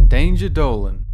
Danger Dolan.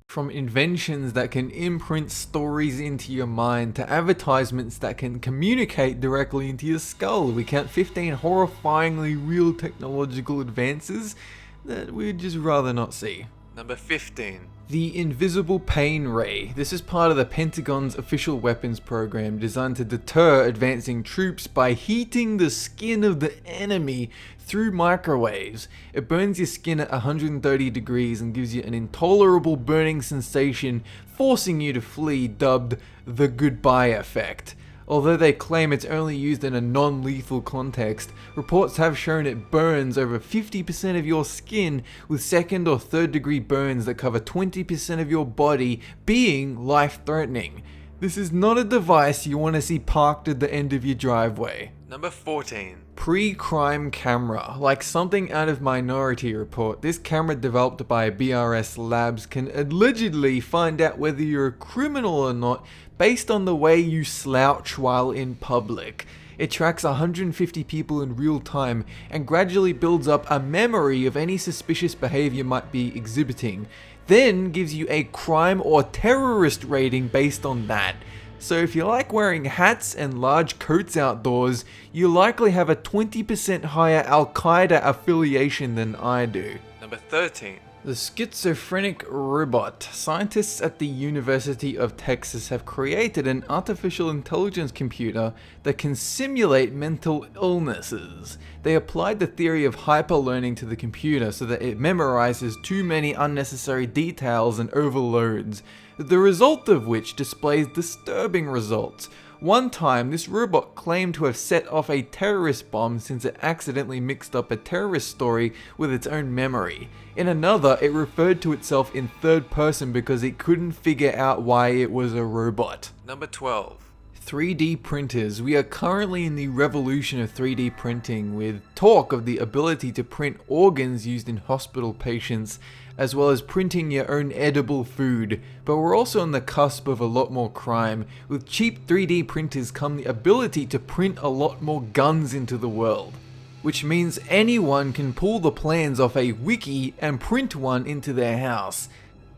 From inventions that can imprint stories into your mind to advertisements that can communicate directly into your skull, we count 15 horrifyingly real technological advances that we'd just rather not see. Number 15. The Invisible Pain Ray. This is part of the Pentagon's official weapons program designed to deter advancing troops by heating the skin of the enemy through microwaves. It burns your skin at 130 degrees and gives you an intolerable burning sensation, forcing you to flee, dubbed the goodbye effect. Although they claim it's only used in a non-lethal context, reports have shown it burns over 50% of your skin, with second or third degree burns that cover 20% of your body being life-threatening. This is not a device you want to see parked at the end of your driveway. Number 14. Pre-crime camera. Like something out of Minority Report, this camera developed by BRS Labs can allegedly find out whether you're a criminal or not based on the way you slouch while in public. It tracks 150 people in real time and gradually builds up a memory of any suspicious behavior you might be exhibiting, then gives you a crime or terrorist rating based on that. So if you like wearing hats and large coats outdoors, you likely have a 20% higher Al-Qaeda affiliation than I do. Number 13. The schizophrenic robot. Scientists at the University of Texas have created an artificial intelligence computer that can simulate mental illnesses. They applied the theory of hyperlearning to the computer so that it memorizes too many unnecessary details and overloads, the result of which displays disturbing results. One time, this robot claimed to have set off a terrorist bomb since it accidentally mixed up a terrorist story with its own memory. In another, it referred to itself in third person because it couldn't figure out why it was a robot. Number 12. 3D printers. We are currently in the revolution of 3D printing, with talk of the ability to print organs used in hospital patients, as well as printing your own edible food. But we're also on the cusp of a lot more crime. With cheap 3D printers come the ability to print a lot more guns into the world, which means anyone can pull the plans off a wiki and print one into their house.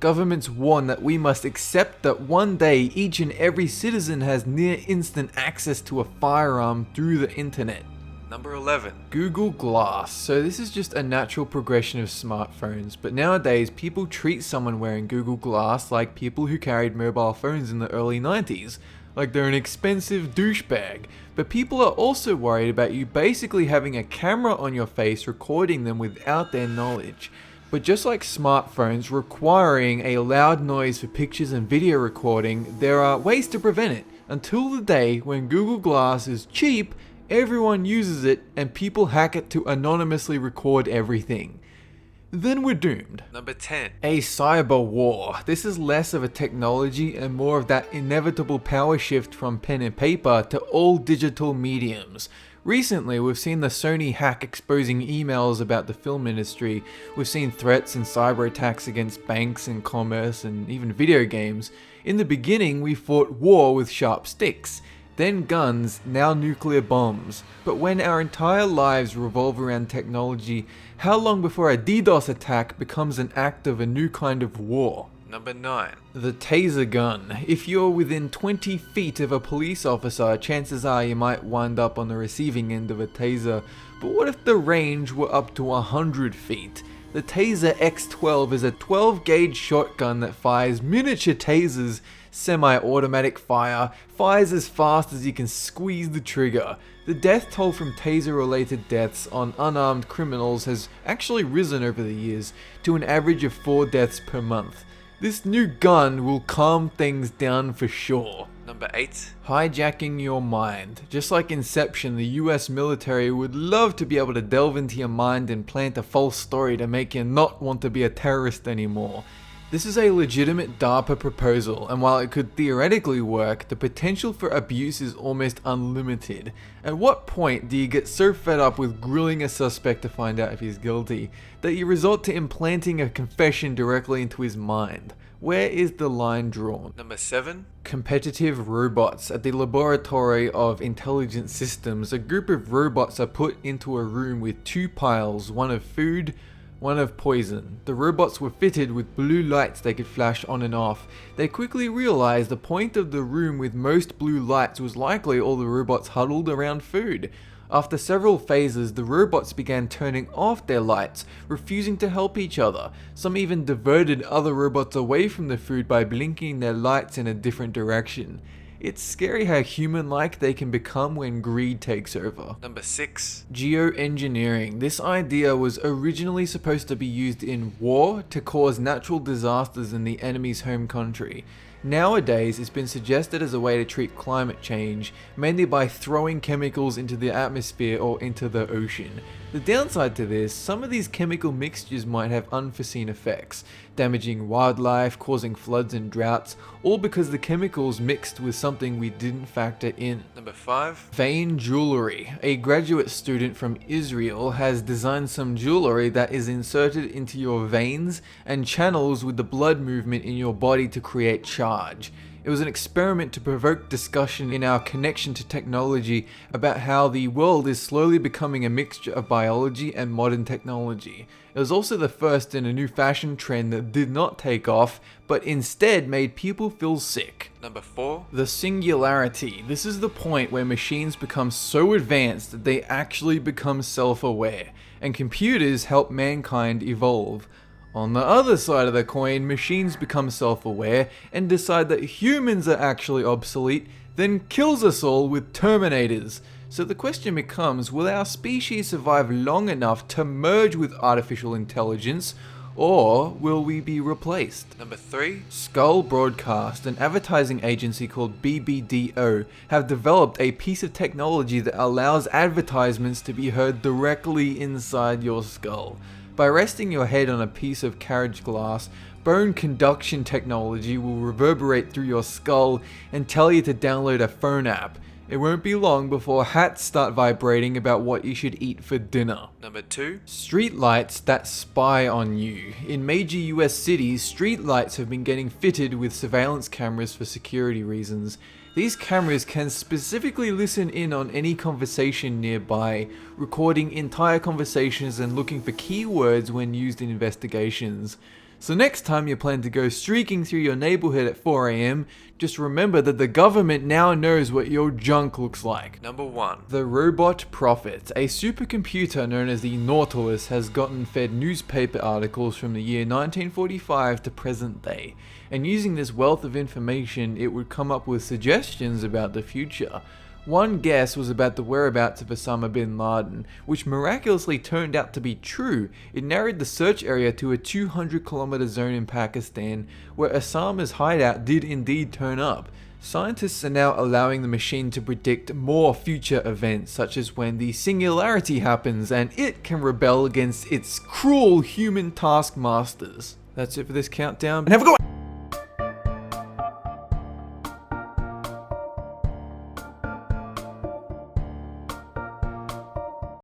Governments warn that we must accept that one day each and every citizen has near instant access to a firearm through the internet. Number 11. Google Glass. So this is just a natural progression of smartphones, but nowadays people treat someone wearing Google Glass like people who carried mobile phones in the early 90s, like they're an expensive douchebag. But people are also worried about you basically having a camera on your face recording them without their knowledge. But just like smartphones requiring a loud noise for pictures and video recording, there are ways to prevent it. Until the day when Google Glass is cheap, everyone uses it and people hack it to anonymously record everything. Then we're doomed. Number 10. A cyber war. This is less of a technology and more of that inevitable power shift from pen and paper to all digital mediums. Recently, we've seen the Sony hack exposing emails about the film industry. We've seen threats and cyber attacks against banks and commerce and even video games. In the beginning, we fought war with sharp sticks, then guns, now nuclear bombs. But when our entire lives revolve around technology, how long before a DDoS attack becomes an act of a new kind of war? Number 9. The taser gun. If you're within 20 feet of a police officer, chances are you might wind up on the receiving end of a taser. But what if the range were up to 100 feet? The Taser X12 is a 12 gauge shotgun that fires miniature tasers, semi-automatic fire, fires as fast as you can squeeze the trigger. The death toll from taser-related deaths on unarmed criminals has actually risen over the years to an average of 4 deaths per month. This new gun will calm things down for sure. Number 8. Hijacking your mind. Just like Inception, the US military would love to be able to delve into your mind and plant a false story to make you not want to be a terrorist anymore. This is a legitimate DARPA proposal, and while it could theoretically work, the potential for abuse is almost unlimited. At what point do you get so fed up with grilling a suspect to find out if he's guilty, that you resort to implanting a confession directly into his mind? Where is the line drawn? Number 7. Competitive robots. At the Laboratory of Intelligent Systems, a group of robots are put into a room with 2 piles, one of food, one of poison. The robots were fitted with blue lights they could flash on and off. They quickly realized the point of the room with most blue lights was likely all the robots huddled around food. After several phases, the robots began turning off their lights, refusing to help each other. Some even diverted other robots away from the food by blinking their lights in a different direction. It's scary how human-like they can become when greed takes over. Number 6. Geoengineering. This idea was originally supposed to be used in war to cause natural disasters in the enemy's home country. Nowadays, it's been suggested as a way to treat climate change, mainly by throwing chemicals into the atmosphere or into the ocean. The downside to this, some of these chemical mixtures might have unforeseen effects, damaging wildlife, causing floods and droughts, all because the chemicals mixed with something we didn't factor in. Number 5. Vein jewelry. A graduate student from Israel has designed some jewelry that is inserted into your veins and channels with the blood movement in your body to create charge. It was an experiment to provoke discussion in our connection to technology about how the world is slowly becoming a mixture of biology and modern technology. It was also the first in a new fashion trend that did not take off, but instead made people feel sick. Number 4. The singularity. This is the point where machines become so advanced that they actually become self-aware, and computers help mankind evolve. On the other side of the coin, machines become self-aware and decide that humans are actually obsolete, then kills us all with Terminators. So the question becomes, will our species survive long enough to merge with artificial intelligence, or will we be replaced? Number 3. Skull Broadcast, an advertising agency called BBDO, have developed a piece of technology that allows advertisements to be heard directly inside your skull. By resting your head on a piece of carriage glass, bone conduction technology will reverberate through your skull and tell you to download a phone app. It won't be long before hats start vibrating about what you should eat for dinner. Number 2. Street lights that spy on you. In major US cities, street lights have been getting fitted with surveillance cameras for security reasons. These cameras can specifically listen in on any conversation nearby, recording entire conversations and looking for keywords when used in investigations. So next time you plan to go streaking through your neighborhood at 4 AM, just remember that the government now knows what your junk looks like. Number 1. The Robot Prophet. A supercomputer known as the Nautilus has gotten fed newspaper articles from the year 1945 to present day, and using this wealth of information it would come up with suggestions about the future. One guess was about the whereabouts of Osama bin Laden, which miraculously turned out to be true. It narrowed the search area to a 200-kilometer zone in Pakistan, where Osama's hideout did indeed turn up. Scientists are now allowing the machine to predict more future events, such as when the singularity happens and it can rebel against its cruel human taskmasters. That's it for this countdown, and have a good one!